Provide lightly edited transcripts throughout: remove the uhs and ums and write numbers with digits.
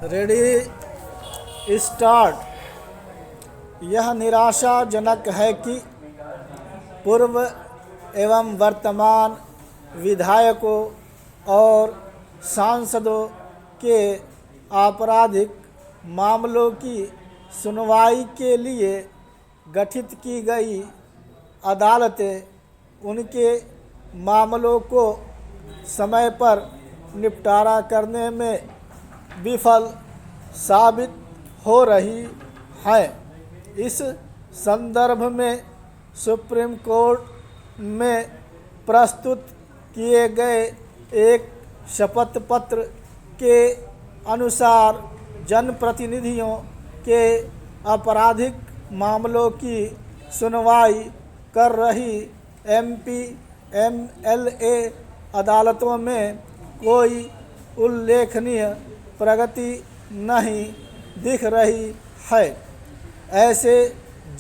Ready start. यह निराशाजनक है कि पूर्व एवं वर्तमान विधायकों और सांसदों के आपराधिक मामलों की सुनवाई के लिए गठित की गई अदालतें उनके मामलों को समय पर निपटारा करने में विफल साबित हो रही हैं। इस संदर्भ में सुप्रीम कोर्ट में प्रस्तुत किए गए एक शपथ पत्र के अनुसार जनप्रतिनिधियों के आपराधिक मामलों की सुनवाई कर रही एमपी एमएलए अदालतों में कोई उल्लेखनीय प्रगति नहीं दिख रही है। ऐसे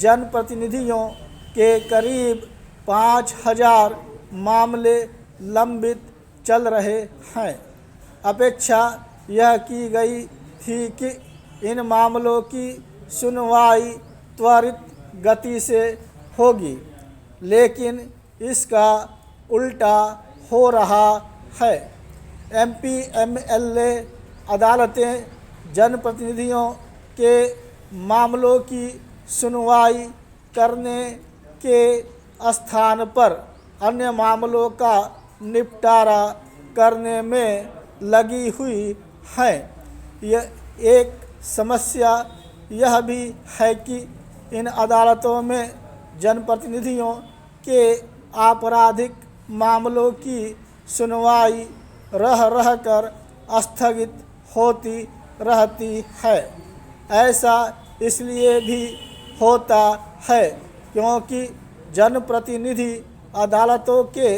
जनप्रतिनिधियों के करीब 5000 मामले लंबित चल रहे हैं। अपेक्षा यह की गई थी कि इन मामलों की सुनवाई त्वरित गति से होगी, लेकिन इसका उल्टा हो रहा है। एमपी एमएलए अदालतें जनप्रतिनिधियों के मामलों की सुनवाई करने के स्थान पर अन्य मामलों का निपटारा करने में लगी हुई हैं। यह एक समस्या यह भी है कि इन अदालतों में जनप्रतिनिधियों के आपराधिक मामलों की सुनवाई रह कर स्थगित होती रहती है। ऐसा इसलिए भी होता है क्योंकि जनप्रतिनिधि अदालतों के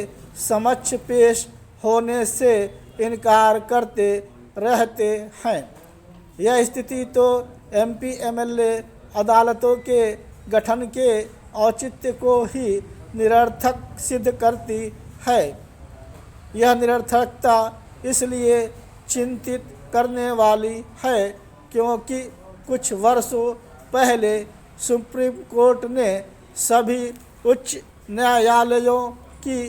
समक्ष पेश होने से इनकार करते रहते हैं। यह स्थिति तो एमपी एमएलए अदालतों के गठन के औचित्य को ही निरर्थक सिद्ध करती है। यह निरर्थकता इसलिए चिंतित करने वाली है क्योंकि कुछ वर्षों पहले सुप्रीम कोर्ट ने सभी उच्च न्यायालयों की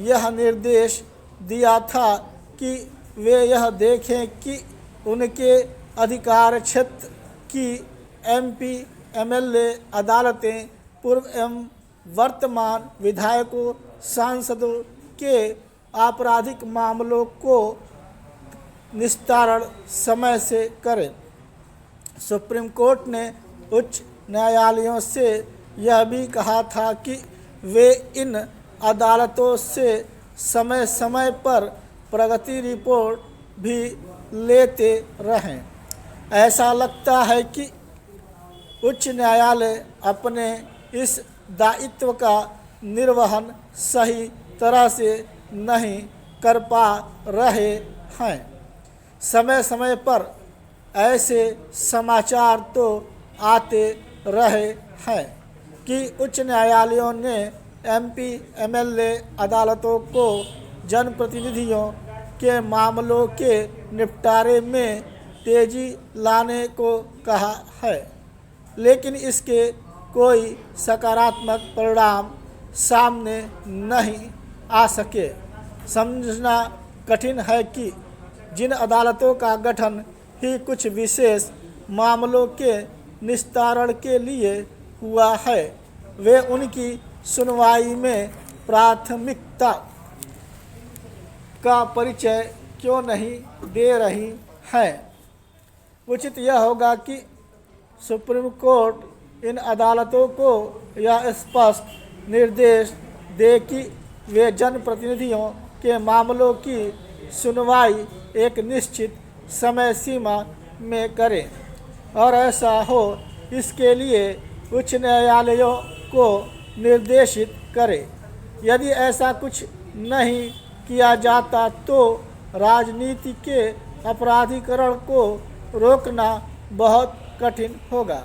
यह निर्देश दिया था कि वे यह देखें कि उनके अधिकार क्षेत्र की एमपी एमएलए अदालतें पूर्व एवं वर्तमान विधायकों सांसदों के आपराधिक मामलों को निस्तारण समय से करें। सुप्रीम कोर्ट ने उच्च न्यायालयों से यह भी कहा था कि वे इन अदालतों से समय समय पर प्रगति रिपोर्ट भी लेते रहें। ऐसा लगता है कि उच्च न्यायालय अपने इस दायित्व का निर्वहन सही तरह से नहीं कर पा रहे हैं। समय समय पर ऐसे समाचार तो आते रहे हैं कि उच्च न्यायालयों ने एमपी एमएलए अदालतों को जनप्रतिनिधियों के मामलों के निपटारे में तेजी लाने को कहा है, लेकिन इसके कोई सकारात्मक परिणाम सामने नहीं आ सके। समझना कठिन है कि जिन अदालतों का गठन ही कुछ विशेष मामलों के निस्तारण के लिए हुआ है, वे उनकी सुनवाई में प्राथमिकता का परिचय क्यों नहीं दे रही हैं। उचित यह होगा कि सुप्रीम कोर्ट इन अदालतों को यह स्पष्ट निर्देश दे कि वे जनप्रतिनिधियों के मामलों की सुनवाई एक निश्चित समय सीमा में करें, और ऐसा हो इसके लिए उच्च न्यायालयों को निर्देशित करें। यदि ऐसा कुछ नहीं किया जाता तो राजनीति के अपराधीकरण को रोकना बहुत कठिन होगा।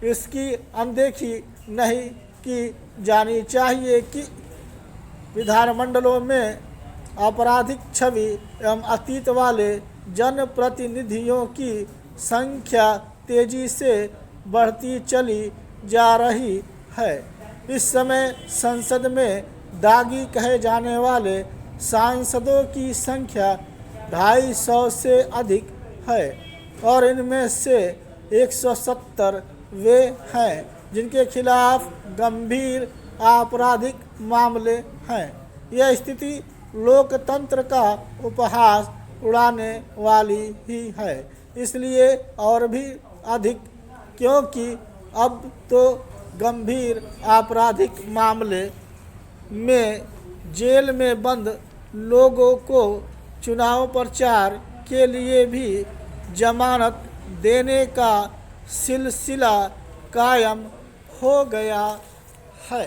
इसकी अनदेखी नहीं की जानी चाहिए कि विधानमंडलों में आपराधिक छवि एवं अतीत वाले जनप्रतिनिधियों की संख्या तेजी से बढ़ती चली जा रही है। इस समय संसद में दागी कहे जाने वाले सांसदों की संख्या 250 से अधिक है और इनमें से 170 वे हैं जिनके खिलाफ गंभीर आपराधिक मामले हैं। यह स्थिति लोकतंत्र का उपहास उड़ाने वाली ही है, इसलिए और भी अधिक क्योंकि अब तो गंभीर आपराधिक मामले में जेल में बंद लोगों को चुनाव प्रचार के लिए भी जमानत देने का सिलसिला कायम हो गया है।